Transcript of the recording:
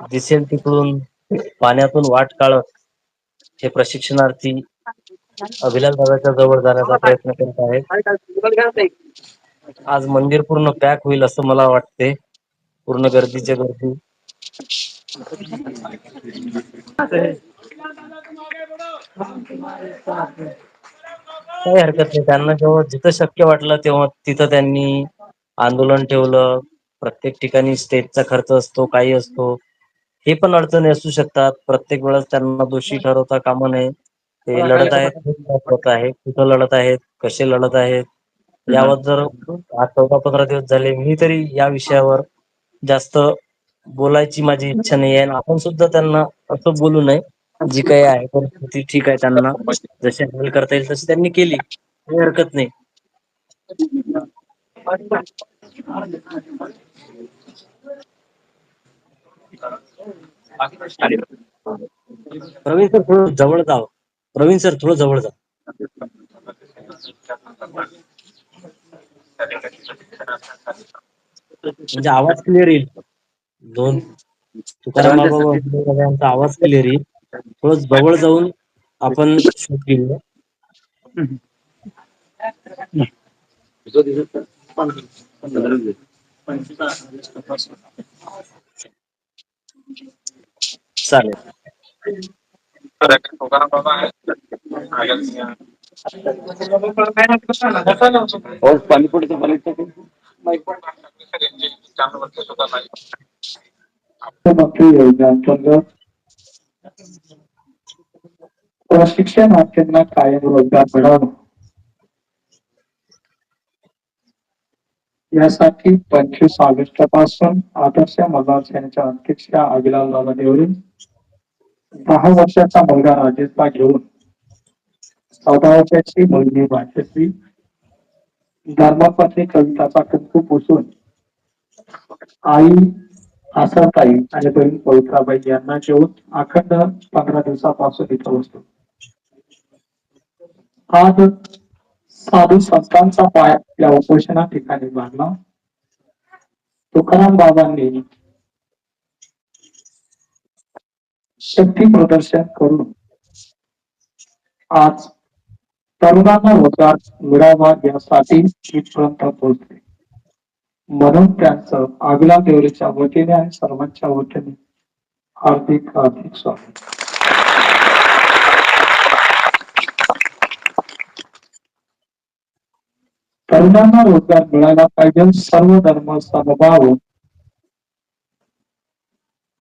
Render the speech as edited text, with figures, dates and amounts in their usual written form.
दिसेल तिकडून पाण्यातून वाट काढत हे प्रशिक्षणार्थी अभिलाष दादाच्या जवळ जाण्याचा प्रयत्न करत आहेत. आज मंदिर पूर्ण पॅक होईल असं मला वाटते. पूर्ण गर्दीच्या गर्दी. काही हरकत नाही. त्यांना जेव्हा जिथं शक्य वाटलं तेव्हा तिथं त्यांनी आंदोलन ठेवलं. प्रत्येक ठिकाणी स्टेजचा खर्च असतो, काही असतो. हे पण अडचणी असू शकतात. प्रत्येक वेळेस त्यांना दोषी ठरवता कामा नये. ते लढत आहेत, खूप महत्वाचं आहे. कुठं लढत आहेत, कसे लढत आहेत, यावर जर आज 14-15 दिवस झाले मी तरी या विषयावर जास्त बोलायची माझी इच्छा नाही आहे. आपण सुद्धा त्यांना असं बोलू नये. जी काही आहे परिस्थिती ठीक आहे. त्यांना जशी हँडल करता येईल तशी त्यांनी केली, काही हरकत नाही. प्रवीण सर थोडं जवळ जावं. प्रवीण सर थोडं जवळ जा. म्हणजे आवाज क्लिअर येईल. दोन तुकाराम बाबा यांचा आवाज क्लिअर येईल. थोडं जवळ जाऊन आपण शूट केलं. चालेल. प्रशिक्षणार्थींना कायम रोजगार मिळावा यासाठी 25 ऑगस्ट पासून आदर्श मल्हार यांच्या अध्यक्ष अभिलाष दादा देवरे 10 वर्षाचा मुलगा राजेशला घेऊन 14 वर्षाची मुलगी भाग्यश्री धर्मपत्नी कविताचा कुंकू पुसून आई आसाताई आणि बहीण पवित्राबाई यांना घेऊन अखंड 15 दिवसापासून इथं बसतो. आज साधू संतांचा पाय या उपोषणा ठिकाणी बांधला. तुकाराम बाबांनी शक्ती प्रदर्शन करून आज तरुणांना रोजगार मिळावा यासाठी इथपर्यंत पोहोचले. म्हणून त्यांचं अभिलाष देवरेच्या वतीने आणि सर्वांच्या वतीने हार्दिक हार्दिक स्वागत. तरुणांना रोजगार मिळाला पाहिजे. सर्व धर्म समभाव